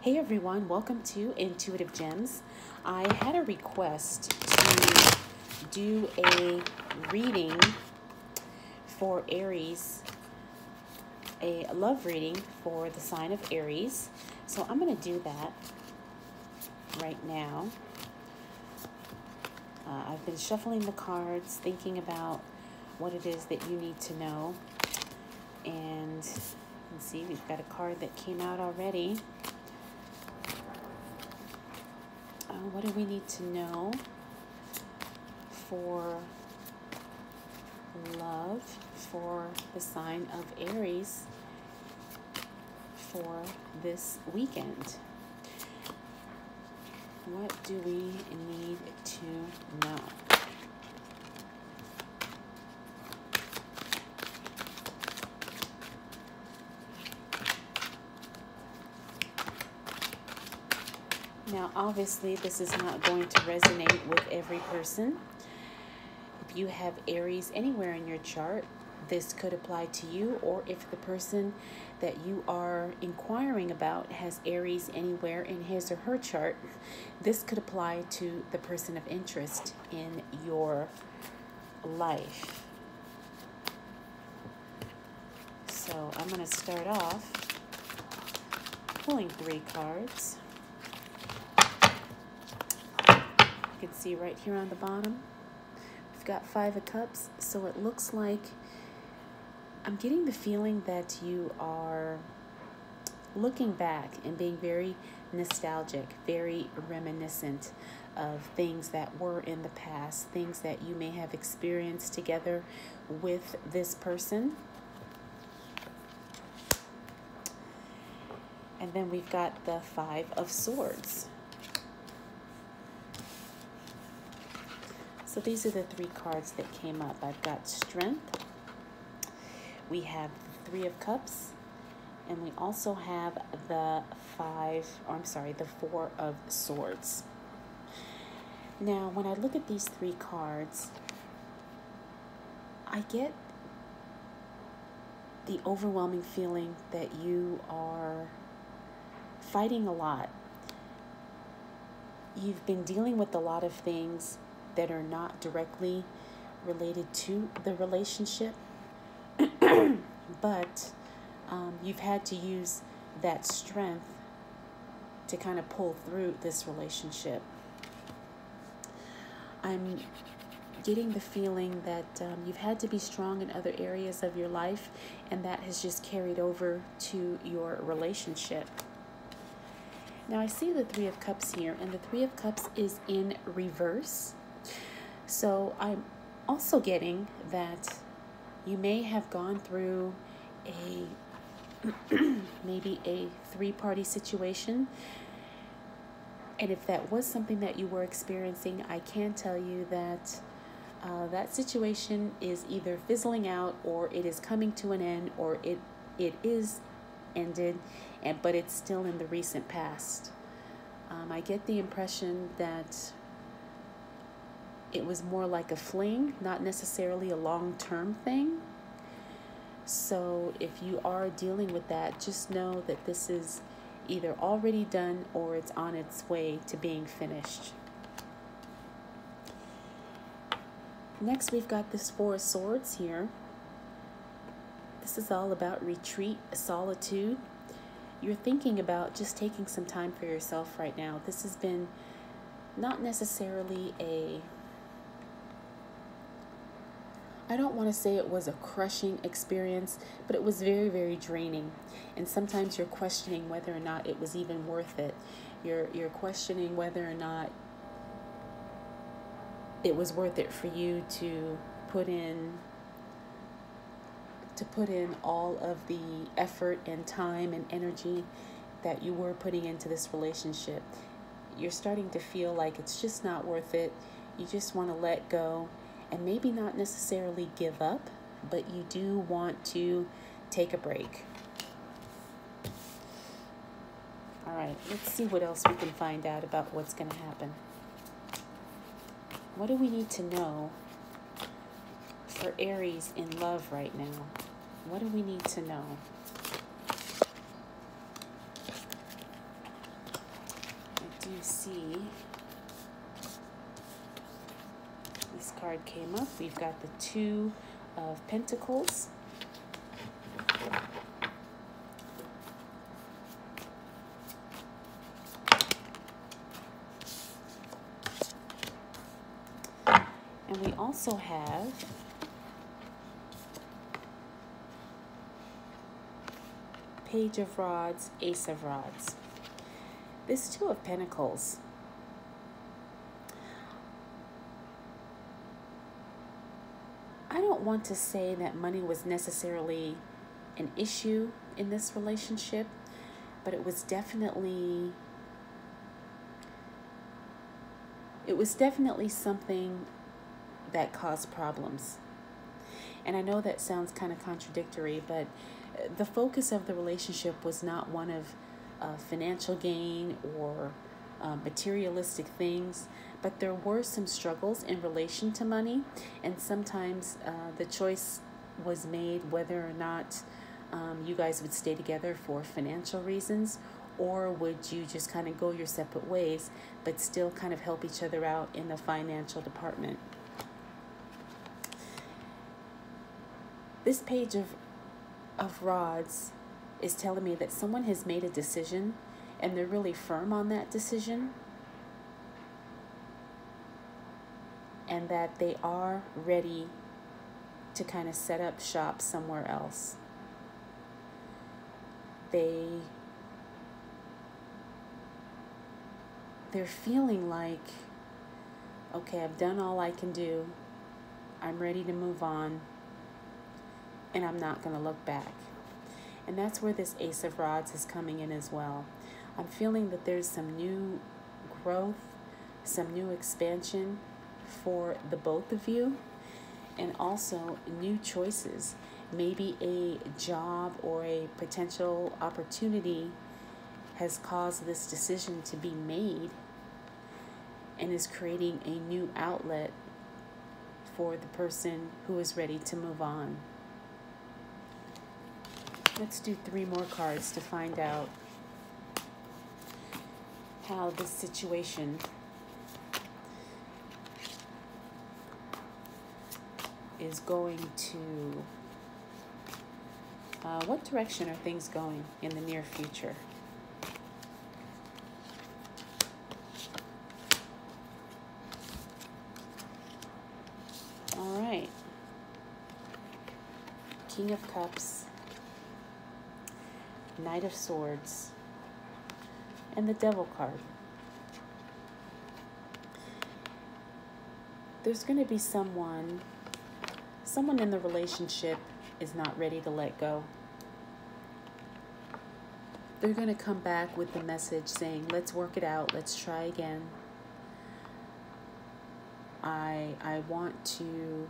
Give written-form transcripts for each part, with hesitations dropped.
Hey everyone, welcome to Intuitive Gems. I had a request to do a reading for Aries, a love reading for the sign of Aries. So I'm going to do that right now. I've been shuffling the cards, thinking about what it is that you need to know. And let's see, we've got a card that came out already. What do we need to know for love for the sign of Aries for this weekend? What do we need to know? Now, obviously, this is not going to resonate with every person. If you have Aries anywhere in your chart, this could apply to you, or if the person that you are inquiring about has Aries anywhere in his or her chart, this could apply to the person of interest in your life. So I'm going to start off pulling 3 cards. You can see right here on the bottom, we've got 5 of Cups. So it looks like I'm getting the feeling that you are looking back and being very nostalgic, very reminiscent of things that were in the past, things that you may have experienced together with this person. And then we've got the 5 of Swords. So these are the 3 cards that came up. I've got Strength, we have the 3 of Cups, and we also have the 4 of Swords. Now, when I look at these 3 cards, I get the overwhelming feeling that you are fighting a lot. You've been dealing with a lot of things that are not directly related to the relationship, but you've had to use that strength to kind of pull through this relationship. I'm getting the feeling that you've had to be strong in other areas of your life, and that has just carried over to your relationship. Now I see the 3 of Cups here, and the 3 of Cups is in reverse. So I'm also getting that you may have gone through maybe a 3-party situation. And if that was something that you were experiencing, I can tell you that that situation is either fizzling out, or it is coming to an end, or it is ended, but it's still in the recent past. I get the impression that it was more like a fling, not necessarily a long-term thing. So if you are dealing with that, just know that this is either already done or it's on its way to being finished. Next, we've got this 4 of Swords here. This is all about retreat, solitude. You're thinking about just taking some time for yourself right now. This has been not necessarily I don't want to say it was a crushing experience, but it was very, very draining. And sometimes you're questioning whether or not it was even worth it. You're questioning whether or not it was worth it for you to put in all of the effort and time and energy that you were putting into this relationship. You're starting to feel like it's just not worth it. You just want to let go. And maybe not necessarily give up, but you do want to take a break. All right, let's see what else we can find out about what's going to happen. What do we need to know for Aries in love right now? What do we need to know? me see. This card came up. We've got the Two of Pentacles. And we also have Page of Rods, Ace of Rods. This Two of Pentacles, I don't want to say that money was necessarily an issue in this relationship, but it was definitely something that caused problems. And I know that sounds kind of contradictory, but the focus of the relationship was not one of financial gain or materialistic things, but there were some struggles in relation to money, and sometimes the choice was made whether or not you guys would stay together for financial reasons, or would you just kind of go your separate ways, but still kind of help each other out in the financial department. This Page of Rods is telling me that someone has made a decision and they're really firm on that decision, and that they are ready to kind of set up shop somewhere else. They're feeling like, okay, I've done all I can do. I'm ready to move on, and I'm not going to look back. And that's where this Ace of Rods is coming in as well. I'm feeling that there's some new growth, some new expansion for the both of you, and also new choices. Maybe a job or a potential opportunity has caused this decision to be made and is creating a new outlet for the person who is ready to move on. Let's do 3 more cards to find out how this situation is going to, what direction are things going in the near future? All right. King of Cups, Knight of Swords, and the Devil card. There's going to be someone in the relationship is not ready to let go. They're going to come back with the message saying, let's work it out, let's try again. I want to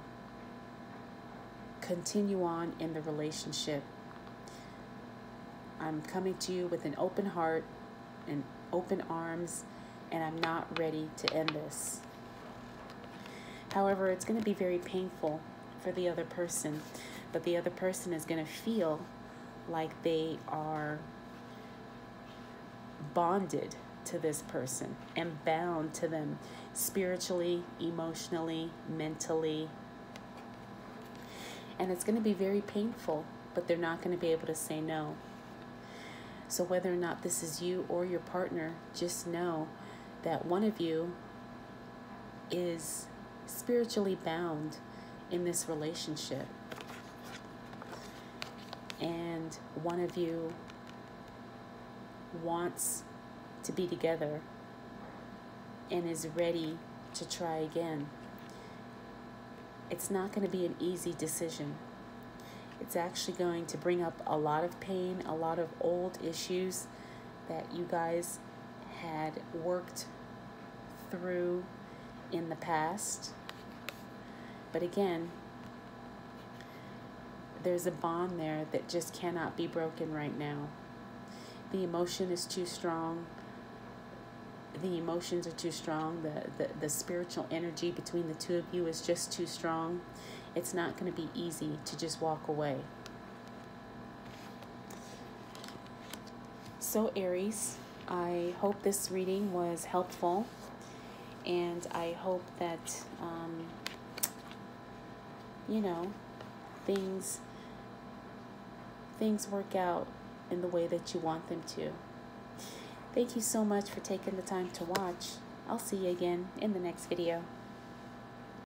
continue on in the relationship. I'm coming to you with an open heart and open arms, and I'm not ready to end this. However, it's going to be very painful for the other person, but the other person is going to feel like they are bonded to this person and bound to them spiritually, emotionally, mentally. And it's going to be very painful, but they're not going to be able to say no. So whether or not this is you or your partner, just know that one of you is spiritually bound in this relationship, and one of you wants to be together and is ready to try again. It's not going to be an easy decision. It's actually going to bring up a lot of pain, a lot of old issues that you guys had worked through in the past. But again, there's a bond there that just cannot be broken right now. The emotion is too strong. The emotions are too strong. The spiritual energy between the two of you is just too strong. It's not going to be easy to just walk away. So Aries, I hope this reading was helpful, and I hope that, you know, things work out in the way that you want them to. Thank you so much for taking the time to watch. I'll see you again in the next video.